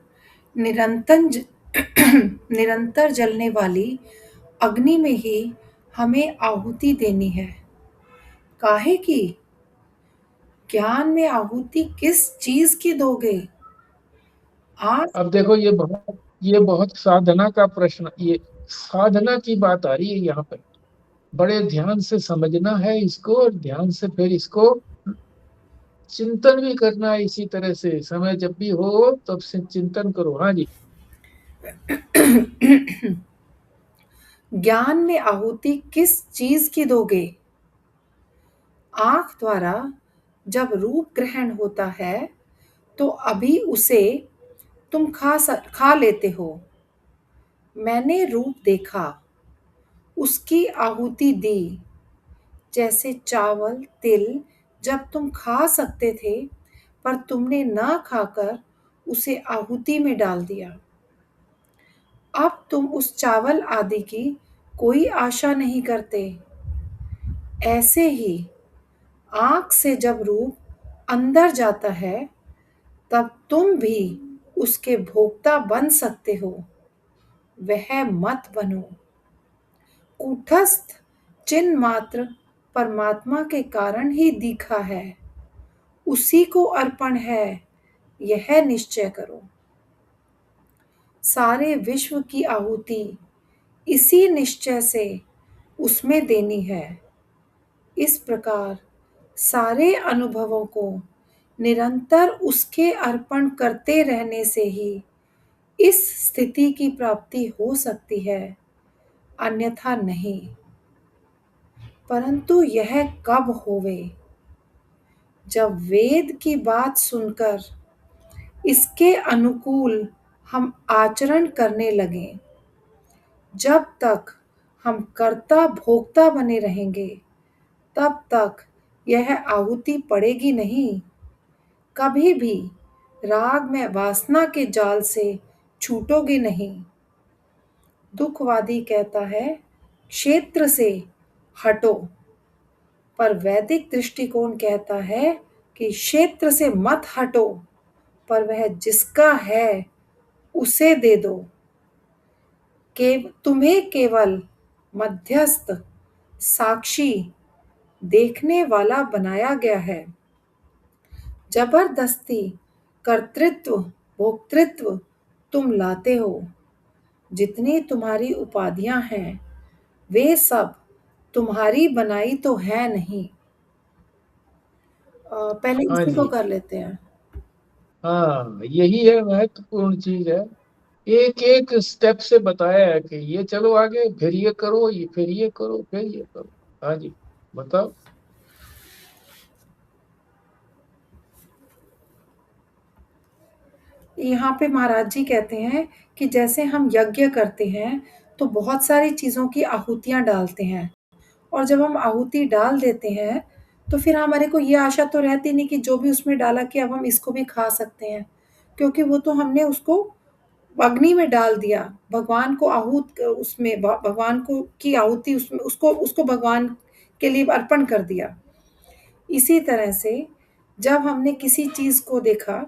निरंतर जलने वाली अग्नि में ही हमें आहुति देनी है। काहे की? ज्ञान में आहुति किस चीज की दोगे? आग। अब देखो, ये बहुत साधना का प्रश्न, ये साधना की बात आ रही है यहाँ पर। बड़े ध्यान से समझना है इसको, और ध्यान से फिर इसको चिंतन भी करना है। इसी तरह से समय जब भी हो तब से चिंतन करो। हाँ जी। ज्ञान में आहुति किस चीज की दोगे? आंख द्वारा जब रूप ग्रहण होता है तो अभी उसे तुम खा लेते हो। मैंने रूप देखा, उसकी आहुति दी। जैसे चावल तिल जब तुम खा सकते थे, पर तुमने ना खाकर उसे आहुति में डाल दिया। अब तुम उस चावल आदि की कोई आशा नहीं करते। ऐसे ही आंख से जब रूप अंदर जाता है, तब तुम भी उसके भोक्ता बन सकते हो। वह मत बनो। कूटस्थ चिन्ह मात्र परमात्मा के कारण ही दिखा है, उसी को अर्पण है, यह निश्चय करो। सारे विश्व की आहुति इसी निश्चय से उसमें देनी है। इस प्रकार सारे अनुभवों को निरंतर उसके अर्पण करते रहने से ही इस स्थिति की प्राप्ति हो सकती है, अन्यथा नहीं। परंतु यह कब होवे? जब वेद की बात सुनकर इसके अनुकूल हम आचरण करने लगें। जब तक हम कर्ता भोक्ता बने रहेंगे, तब तक यह आहुति पड़ेगी नहीं। कभी भी राग में वासना के जाल से छूटोगे नहीं। दुखवादी कहता है, क्षेत्र से हटो, पर वैदिक दृष्टिकोण कहता है कि क्षेत्र से मत हटो, पर वह जिसका है उसे दे दो। तुम्हें केवल मध्यस्थ साक्षी देखने वाला बनाया गया है। जबरदस्ती कर्तृत्व भोक्तृत्व तुम लाते हो। जितनी तुम्हारी उपाधियां हैं, वे सब तुम्हारी बनाई तो है नहीं। पहले हाँ इसी को जी। कर लेते हैं। हाँ, यही है महत्वपूर्ण चीज है। एक एक स्टेप से बताया है कि ये चलो आगे, फिर ये करो, ये फिर ये करो, फिर ये करो। हाँ जी, बताओ। यहाँ पे महाराज जी कहते हैं कि जैसे हम यज्ञ करते हैं तो बहुत सारी चीज़ों की आहुतियाँ डालते हैं, और जब हम आहुति डाल देते हैं तो फिर हमारे को ये आशा तो रहती नहीं कि जो भी उसमें डाला कि अब हम इसको भी खा सकते हैं, क्योंकि वो तो हमने उसको अग्नि में डाल दिया। भगवान को उसमें भगवान को की आहुति उसमें उसको उसको भगवान के लिए अर्पण कर दिया। इसी तरह से जब हमने किसी चीज़ को देखा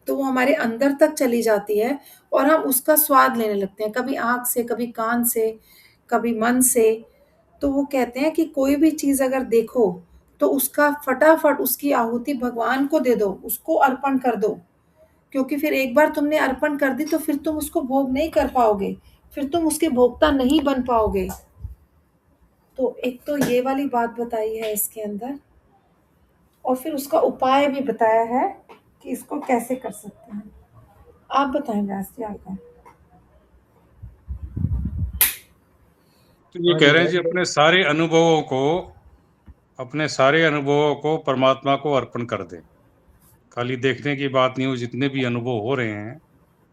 तो वो हमारे अंदर तक चली जाती है और हम उसका स्वाद लेने लगते हैं, कभी आँख से, कभी कान से, कभी मन से। तो वो कहते हैं कि कोई भी चीज़ अगर देखो तो उसका फटाफट उसकी आहुति भगवान को दे दो, उसको अर्पण कर दो। क्योंकि फिर एक बार तुमने अर्पण कर दी तो फिर तुम उसको भोग नहीं कर पाओगे, फिर तुम उसके भोक्ता नहीं बन पाओगे। तो एक तो ये वाली बात बताई है इसके अंदर, और फिर उसका उपाय भी बताया है कि इसको कैसे कर सकते हैं। आप बताएं व्यास जी, आप हैं। तो ये हाँ कह जी रहे हैं भाई। जी अपने सारे अनुभवों को परमात्मा को अर्पण कर दें। खाली देखने की बात नहीं हो, जितने भी अनुभव हो रहे हैं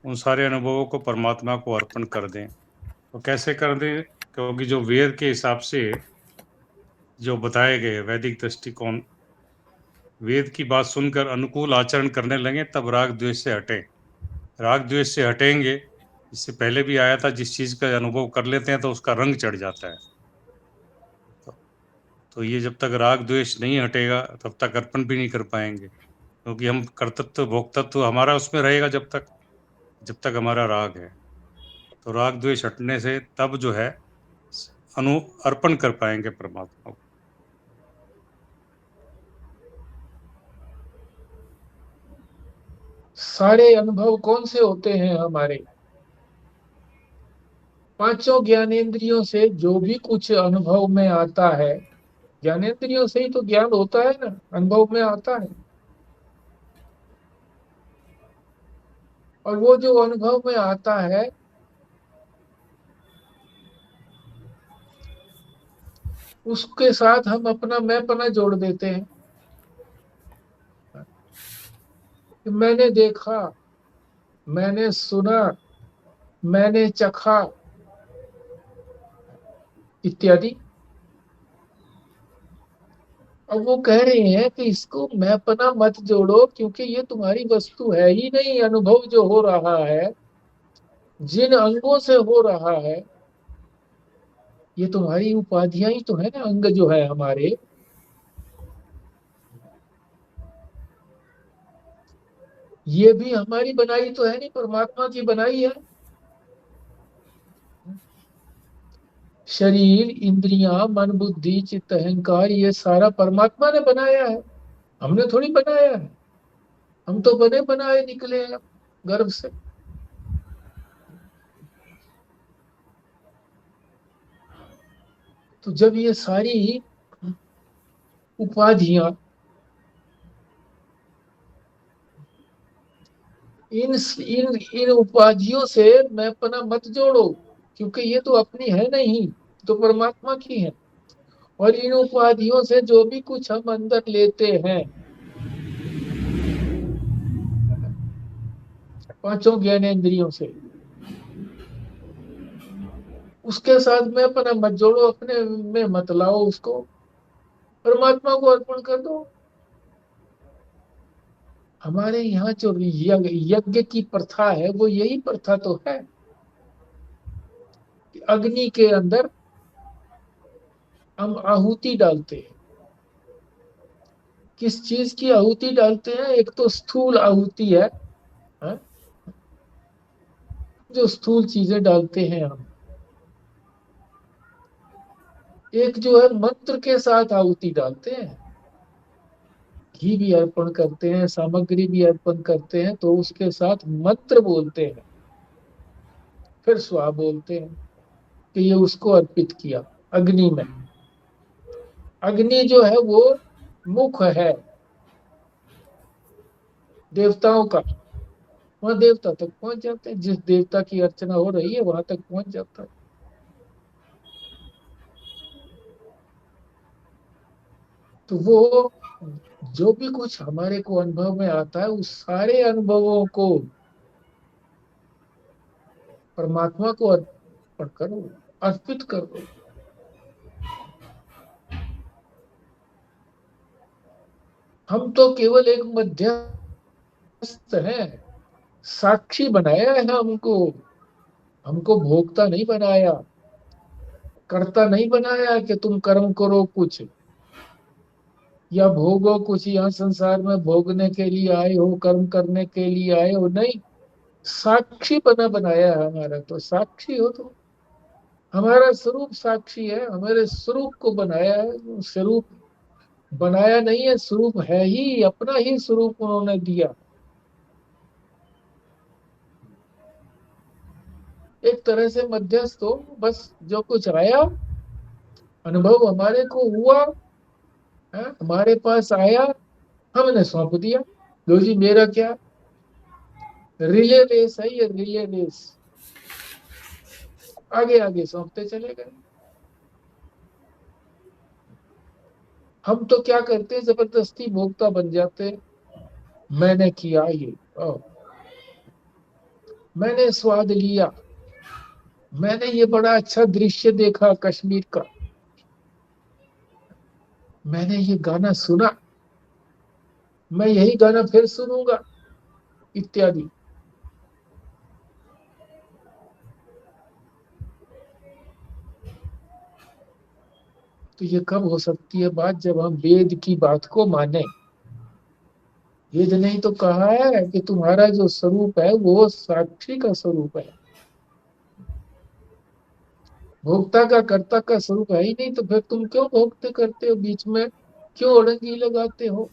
उन सारे अनुभवों को परमात्मा को अर्पण कर दें। तो कैसे कर दें? क्योंकि जो वेद के हिसाब से जो बताए गए वैदिक दृष्टिकोण, वेद की बात सुनकर अनुकूल आचरण करने लगे, तब राग द्वेष से हटें। राग द्वेष से हटेंगे इससे पहले भी आया था, जिस चीज का अनुभव कर लेते हैं तो उसका रंग चढ़ जाता है। तो ये जब तक राग द्वेष नहीं हटेगा तब तक अर्पण भी नहीं कर पाएंगे, क्योंकि हम कर्तृत्व भोक्तत्व हमारा उसमें रहेगा जब तक हमारा राग है। तो राग द्वेष हटने से तब जो है अनु अर्पण कर पाएंगे परमात्मा को। सारे अनुभव कौन से होते हैं हमारे? पांचों ज्ञानेंद्रियों से जो भी कुछ अनुभव में आता है, ज्ञानेंद्रियों से ही तो ज्ञान होता है ना, अनुभव में आता है। और वो जो अनुभव में आता है, उसके साथ हम अपना मैंपना जोड़ देते हैं कि मैंने देखा, मैंने सुना, मैंने चखा, इत्यादि। अब वो कह रहे हैं कि इसको मैंपना मत जोड़ो, क्योंकि ये तुम्हारी वस्तु है ही नहीं। अनुभव जो हो रहा है, जिन अंगों से हो रहा है, ये तुम्हारी उपाधियां ही तो है ना, अंग जो है हमारे। ये भी हमारी बनाई तो है नहीं, परमात्मा की बनाई है। शरीर, इंद्रियां, मन, बुद्धि, चित्त, अहंकार, ये सारा परमात्मा ने बनाया है, हमने थोड़ी बनाया है। हम तो बने बनाए निकले हैं गर्भ से। तो जब ये सारी उपाधियां, इन इन इन उपाधियों से मैं अपना मत जोड़ो, क्योंकि ये तो अपनी है नहीं, तो परमात्मा की है। और इन उपाधियों से जो भी कुछ हम अंदर लेते हैं, पांचों ज्ञानेंद्रियों से, उसके साथ में अपना मत जोड़ो, अपने में मत लाओ, उसको परमात्मा को अर्पण कर दो। हमारे यहाँ जो यज्ञ की प्रथा है, वो यही प्रथा तो है कि अग्नि के अंदर हम आहुति डालते हैं। किस चीज की आहुति डालते हैं? एक तो स्थूल आहुति है, हाँ? जो स्थूल चीजें डालते हैं हम। एक जो है मंत्र के साथ आहुति डालते हैं, घी भी अर्पण करते हैं, सामग्री भी अर्पण करते हैं, तो उसके साथ मंत्र बोलते हैं, फिर स्वाहा बोलते हैं कि ये उसको अर्पित किया अग्नि में। अग्नि जो है वो मुख है देवताओं का, वहां देवता तक पहुंच जाते हैं, जिस देवता की अर्चना हो रही है वहां तक पहुंच जाता है। तो वो जो भी कुछ हमारे को अनुभव में आता है, उस सारे अनुभवों को परमात्मा को अर्पण करो, अर्पित कर दो। हम तो केवल एक मध्यस्थ हैं, साक्षी बनाया है हमको, हमको भोक्ता नहीं बनाया, कर्ता नहीं बनाया कि तुम कर्म करो कुछ या भोगो कुछ, यहाँ संसार में भोगने के लिए आए हो, कर्म करने के लिए आए हो, नहीं। साक्षी बनाया है हमारा, तो साक्षी हो तो। हमारा स्वरूप साक्षी है, हमारे स्वरूप को बनाया है। स्वरूप बनाया नहीं है, स्वरूप है ही, अपना ही स्वरूप उन्होंने दिया। एक तरह से मध्यस्थ हो, बस जो कुछ आया अनुभव हमारे को हुआ है, हमारे पास आया, हमने सौंप दिया। लो जी, मेरा क्या, रिले रेस है ये, रिले रेस, आगे आगे सौंपते चले गए। हम तो क्या करते हैं, जबरदस्ती भोक्ता बन जाते हैं। मैंने किया ये, मैंने स्वाद लिया, मैंने ये बड़ा अच्छा दृश्य देखा कश्मीर का, मैंने ये गाना सुना, मैं यही गाना फिर सुनूंगा, इत्यादि। तो ये कब हो सकती है बात? जब हम वेद की बात को माने। वेद नहीं तो कहा है कि तुम्हारा जो स्वरूप है वो साक्षी का स्वरूप है, भोक्ता का कर्ता का स्वरूप है ही नहीं। तो फिर तुम क्यों भोगते करते हो बीच में, क्यों अड़ंगी लगाते हो?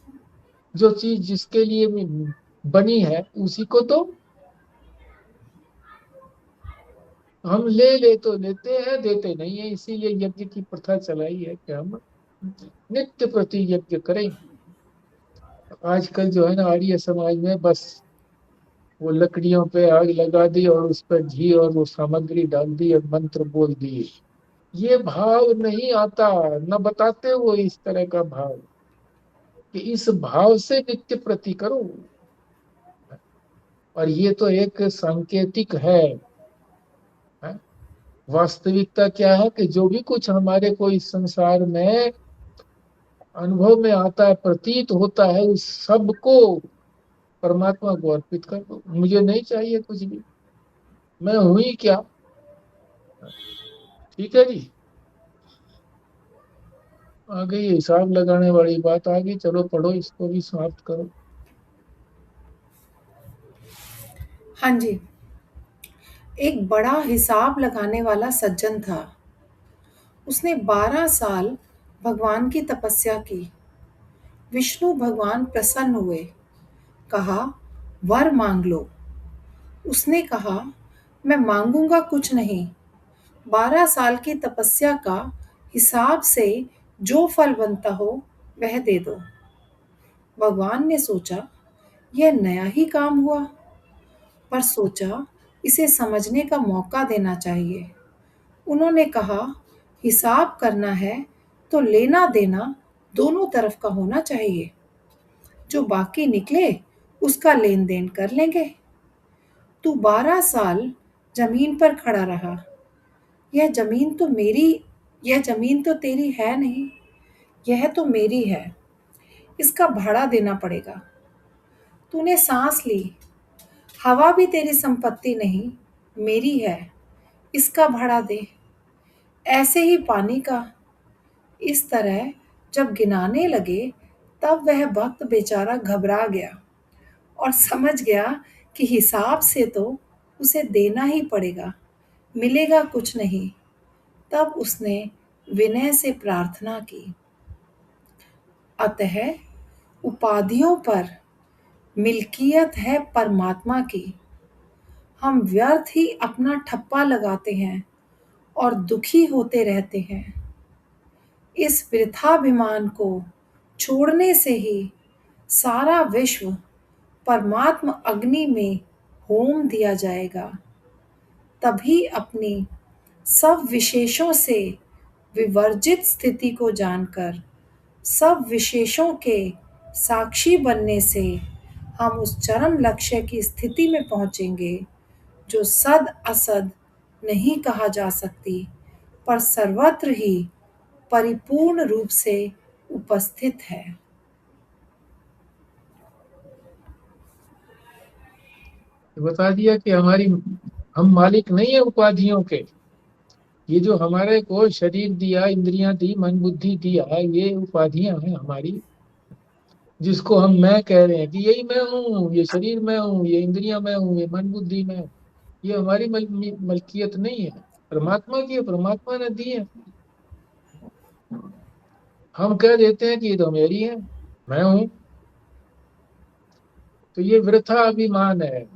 जो चीज जिसके लिए बनी है उसी को तो हम ले तो लेते हैं, देते नहीं है। इसीलिए यज्ञ की प्रथा चलाई है कि हम नित्य प्रति यज्ञ करें। आजकल जो है ना आर्य समाज में बस वो लकड़ियों पे आग लगा दी और उस पर घी और वो सामग्री डाल दी और मंत्र बोल दिए। ये भाव नहीं आता, न बताते वो इस तरह का भाव कि इस भाव से नित्य प्रति करो। और ये तो एक सांकेतिक है। वास्तविकता क्या है कि जो भी कुछ हमारे को इस संसार में अनुभव में आता है, प्रतीत होता है, उस सब को परमात्मा को अर्पित कर दो। मुझे नहीं चाहिए कुछ भी, मैं हूं ही क्या। ठीक है जी। आ गई हिसाब लगाने वाली बात आ गई, चलो पढ़ो, इसको भी समाप्त करो। हाँ जी। एक बड़ा हिसाब लगाने वाला सज्जन था। उसने 12 साल भगवान की तपस्या की। विष्णु भगवान प्रसन्न हुए। कहा, वर मांग लो। उसने कहा, मैं मांगूंगा कुछ नहीं। 12 साल की तपस्या का हिसाब से जो फल बनता हो वह दे दो। भगवान ने सोचा, यह नया ही काम हुआ, पर सोचा इसे समझने का मौका देना चाहिए। उन्होंने कहा, हिसाब करना है तो लेना देना दोनों तरफ का होना चाहिए। जो बाकी निकले उसका लेन देन कर लेंगे। तू 12 साल जमीन पर खड़ा रहा। यह जमीन तो मेरी यह जमीन तो तेरी है नहीं, यह तो मेरी है। इसका भाड़ा देना पड़ेगा। तूने सांस ली, हवा भी तेरी संपत्ति नहीं, मेरी है। इसका भाड़ा दे। ऐसे ही पानी का। इस तरह जब गिनाने लगे तब वह भक्त बेचारा घबरा गया और समझ गया कि हिसाब से तो उसे देना ही पड़ेगा, मिलेगा कुछ नहीं। तब उसने विनय से प्रार्थना की, अतः उपाधियों पर मिल्कियत है परमात्मा की। हम व्यर्थ ही अपना ठप्पा लगाते हैं और दुखी होते रहते हैं। इस वृथाभिमान को छोड़ने से ही सारा विश्व परमात्म अग्नि में होम दिया जाएगा। तभी अपनी सब विशेषों से विवर्जित स्थिति को जानकर सब विशेषों के साक्षी बनने से हम उस चरम लक्ष्य की स्थिति में पहुंचेंगे जो सद असद नहीं कहा जा सकती, पर सर्वत्र ही परिपूर्ण रूप से उपस्थित है। बता दिया कि हम मालिक नहीं है उपाधियों के। ये जो हमारे को शरीर दिया, इंद्रियां दी, मन बुद्धि दिया है, ये उपाधियां हैं हमारी, जिसको हम मैं कह रहे हैं कि यही मैं हूँ, ये शरीर मैं हूँ, ये इंद्रियां मैं हूँ, ये मन बुद्धि मैं हूँ। ये हमारी मलकियत नहीं है, परमात्मा की है, परमात्मा ने दी है। हम कह देते हैं कि ये तो मेरी है, मैं हूँ। तो ये वृथा अभिमान है।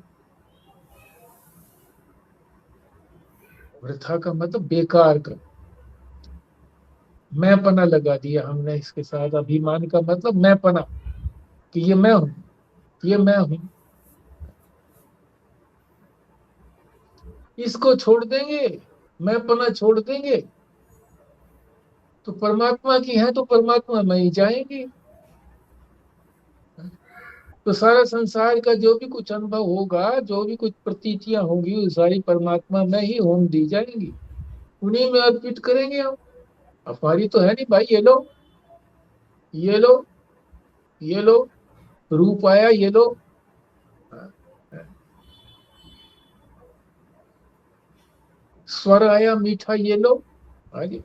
वृथा का मतलब बेकार का, मैं पना लगा दिया हमने इसके साथ। अभिमान का मतलब मैं पना, कि ये मैं हूँ, ये मैं हूँ। इसको छोड़ देंगे, मैं पना छोड़ देंगे, तो परमात्मा की है तो परमात्मा में ही जाएंगे। तो सारा संसार का जो भी कुछ अनुभव होगा, जो भी कुछ प्रतीतियां होंगी, वो सारी परमात्मा में ही होम दी जाएंगी, उन्हीं में अर्पित करेंगे हम। हमारी तो है नहीं भाई। ये लो, ये लो, ये लो, रूप आया, ये लो। स्वर आया मीठा, ये लो। आगे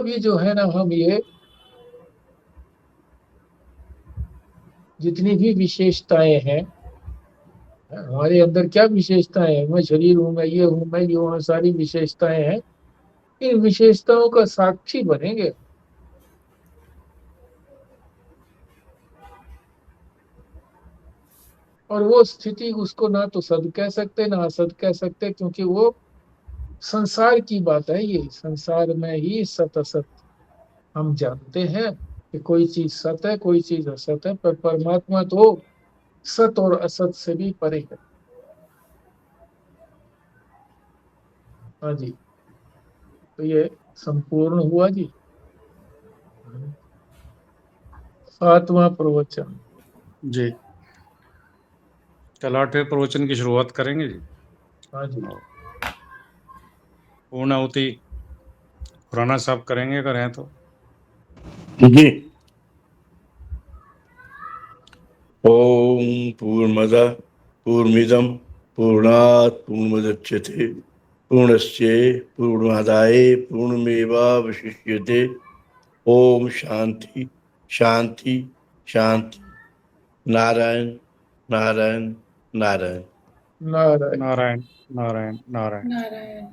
अभी जो है ना, हम ये जितनी भी विशेषताएं हैं हमारे अंदर, क्या विशेषताएं हैं, मैं शरीर हूं, मैं ये हूं, मैं ये हूं, सारी विशेषताएं हैं। इन विशेषताओं का साक्षी बनेंगे। और वो स्थिति, उसको ना तो सद कह सकते ना असद कह सकते, क्योंकि वो संसार की बात है। ये संसार में ही सत असत हम जानते हैं कि कोई चीज सत है, कोई चीज असत है, पर परमात्मा तो सत और असत से भी परे है। हाँ जी, तो ये संपूर्ण हुआ जी 7वां प्रवचन। जी, कल 8वें प्रवचन की शुरुआत करेंगे जी। हाँ जी, पूर्ण आहुति खुराना साहब करेंगे अगर हैं तो। जी। ओम पूर्णमदः पूर्णमिदं पूर्णात् पूर्णमुदच्यते पूर्णस्य पूर्णमादाय पूर्णमेवावशिष्यते। ओम शांति शांति शांति। नारायण नारायण नारायण। नारायण। नारायण नारायण नारायण। नारायण।